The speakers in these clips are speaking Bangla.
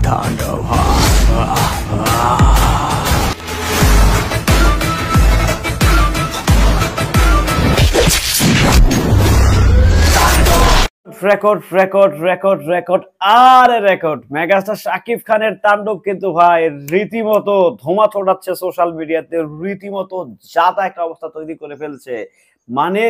तांडव রেকর্ড রেকর্ড রেকর্ড রেকর্ড আর রেকর্ড মেগাস্টার শাকিব খানের তাণ্ডব কিন্তু ভাই রীতিমতো ধোঁয়া ছড়াচ্ছে সোশ্যাল মিডিয়াতে, রীতিমতো যাতা একটা অবস্থা তৈরি করে ফেলছে। মানে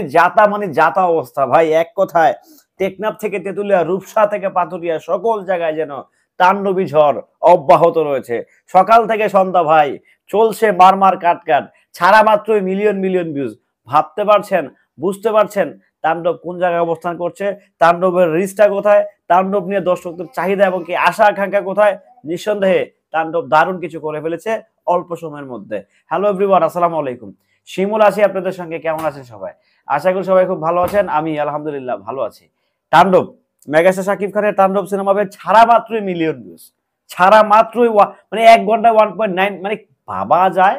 যাতা অবস্থা ভাই। এক কথায় টেকনাফ থেকে তেতুলিয়া, রূপসা থেকে পাথুরিয়া, সকল জায়গায় যেন তাণ্ডবী ঝড় অব্যাহত রয়েছে। সকাল থেকে সন্ধ্যা ভাই চলছে মারমার কাটকাট, ছাড়া মাত্রই মিলিয়ন মিলিয়ন ভিউজ। ভাবতে পারছেন, বুঝতে পারছেন তাণ্ডব কোন জায়গায় অবস্থান করছে, তাণ্ডবের রিচটা কোথায়, তাণ্ডব নিয়ে দর্শকদের চাহিদা এবং কি আশা আকাঙ্ক্ষা কোথায়। নিঃসন্দেহে তাণ্ডব দারুণ কিছু করে ফেলেছে অল্প সময়ের মধ্যে। হ্যালো এভরিওয়ান, আসসালামু আলাইকুম। শিমুল আছি আপনাদের সঙ্গে। কেমন আছেন সবাই? আশা করি সবাই খুব ভালো আছেন। আমি আলহামদুলিল্লাহ ভালো আছি। তাণ্ডব, মেগাস্টার শাকিব খানের তাণ্ডব সিনেমা ছাড়া মাত্রই মিলিয়ন ভিউজ, ছাড়া মাত্রই মানে 1 ঘন্টায় 1.9। মানে ভাবা যায়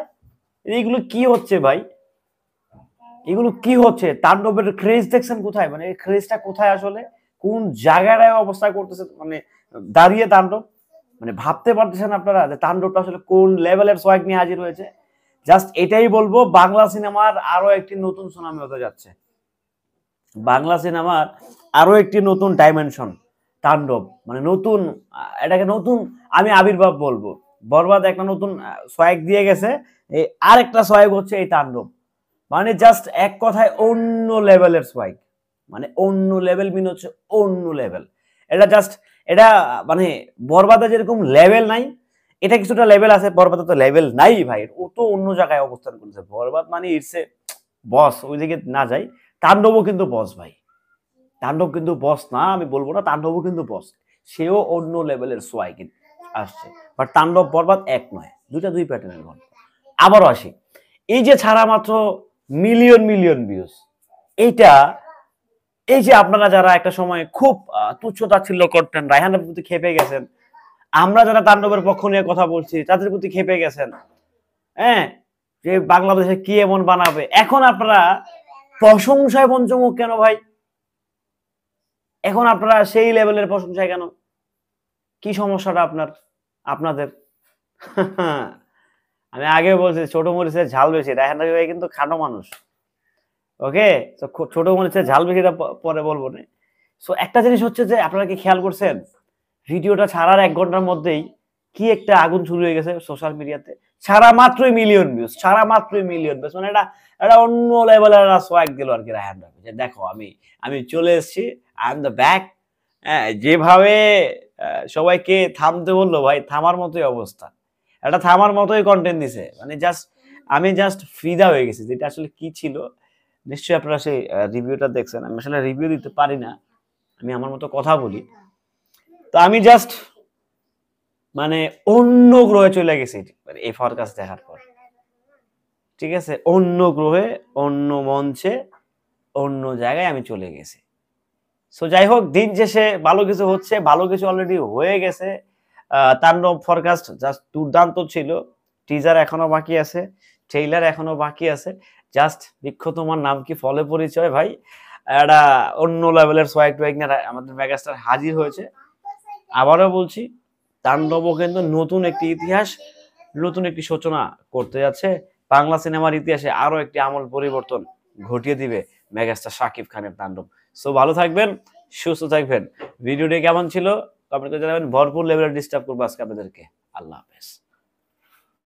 এইগুলো কি হচ্ছে ভাই, এগুলো কি হচ্ছে? তাণ্ডবের ক্রেজ দেখছেন কোথায়? মানে এই ক্রেজটা কোথায় আসলে, কোন জায়গায় অবস্থা করতেছে মানে দাঁড়িয়ে তাণ্ডব। মানে ভাবতে পারতেছেন আপনারা যে তাণ্ডবটা আসলে কোন লেভেলের সোয়াগ নিয়ে হাজির হয়েছে। জাস্ট এটাই বলবো, বাংলা সিনেমার আরো একটি নতুন সুনামি হতে যাচ্ছে। বাংলা সিনেমার আরো একটি নতুন ডাইমেনশন তাণ্ডব। মানে নতুন, এটাকে নতুন আমি আবির্ভাব বলবো। বরবাদ একটা নতুন সোয়াগ দিয়ে গেছে, এই আরেকটা সোয়াগ হচ্ছে এই তাণ্ডব। মানে জাস্ট এক কথায় অন্য লেভেলের সোয়াগ। মানে অন্য লেভেল মিন হচ্ছে অন্য লেভেল। এটা জাস্ট এটা মানে বরবাদে যেরকম লেভেল নাই, এটা কিছুটা লেভেল আছে। বরবাদে তো লেভেল নাই ভাই, ও তো অন্য জায়গায় অবস্থান করছে। বরবাদ মানে ইটসে বস, ওইদিকে না যাই। তাণ্ডবও কিন্তু বস ভাই, তাণ্ডব কিন্তু বস না আমি বলবো না, তাণ্ডবও কিন্তু বস। সেও অন্য লেভেলের সোয়াগ আসছে। বাট তাণ্ডব বরবাদ এক নয়, দুই প্যাটার্নের গল্প। আবারও আসি, এই যে ছাড়া মাত্র মিলিয়ন মিলিয়ন ভিউজ, এইটা এই যে আপনারা যারা একটা সময় খুব তুচ্ছ-তাচ্ছিল্য করতেন, রায়হানের প্রতি খেপে গেছেন, আমরা যারা তাণ্ডবের পক্ষ নিয়ে কথা বলছি তাদের প্রতি খেপে গেছেন, হ্যাঁ, যে বাংলাদেশে কি এমন বানাবে, এখন আপনারা প্রশংসায় পঞ্চমুখ কেন ভাই? এখন আপনারা সেই লেভেলের প্রশংসায় কেন? কি সমস্যাটা আপনাদের? আমি আগে বলছি ছোট মরিচের ঝাল বেশি। রায়হান ভাই কিন্তু খাটো মানুষ, ওকে? তো ছোট মরিচের ঝাল বেশিটা পরে বলবো না। সো একটা জিনিস হচ্ছে যে আপনারা কি খেয়াল করছেন, ভিডিওটা ছাড়ার 1 ঘন্টার মধ্যেই কি একটা আগুন শুরু হয়ে গেছে সোশ্যাল মিডিয়াতে। ছাড়া মাত্রই মিলিয়ন ভিউজ, ছাড়া মাত্রই মিলিয়ন ভিউজ। মানে এটা অন্য লেভেলের সোয়াগ দিল আর কি রায়হান রাফি, যে দেখো আমি চলে এসেছি, আই এম দ্য ব্যাক। হ্যাঁ, যেভাবে সবাইকে থামতে বললো ভাই, থামার মতোই অবস্থা। এটা থামার মতোই কন্টেন্ট দিছে। মানে আমি জাস্ট ফিদা হয়ে গেছি। যেটা আসলে কি ছিল, নিশ্চয়ই আপনারা সেই রিভিউটা দেখছেন। আমি আসলে রিভিউ দিতে পারি না, আমি আমার মতো কথা বলি। তো আমি জাস্ট মানে অন্য গ্রহে চলে গেছি এই ফরকাস্ট দেখার পর। ঠিক আছে, অন্য গ্রহে, অন্য মঞ্চে, অন্য জায়গায় আমি চলে গেছি। সো যাই হোক, দিন শেষে ভালো কিছু হচ্ছে, ভালো কিছু অলরেডি হয়ে গেছে। তাণ্ডব ফরকাস্ট জাস্ট দুর্দান্ত ছিল। টিজার এখনো বাকি আছে, ট্রেইলার এখনো বাকি আছে। জাস্ট বৃক্ষ তোমার নাম কি ফলে পরিচয় ভাই, একটা অন্য লেভেলের সোয়াগ টোয়াগ নিয়ে আমাদের মেগাস্টার হাজির হয়েছে। আবারও বলছি, তাণ্ডবও কিন্তু নতুন একটি ইতিহাস, নতুন একটি সূচনা করতে যাচ্ছে। বাংলা সিনেমার ইতিহাসে আরো একটি আমূল পরিবর্তন ঘটিয়ে দিবে মেগাস্টার শাকিব খানের তাণ্ডব। সো ভালো থাকবেন, সুস্থ থাকবেন। ভিডিওটি কেমন ছিল কমেন্ট করে জানাবেন। ভরপুর লেভেলে ডিস্টার্ব করবো আজকে আপনাদেরকে। আল্লাহ হাফেজ।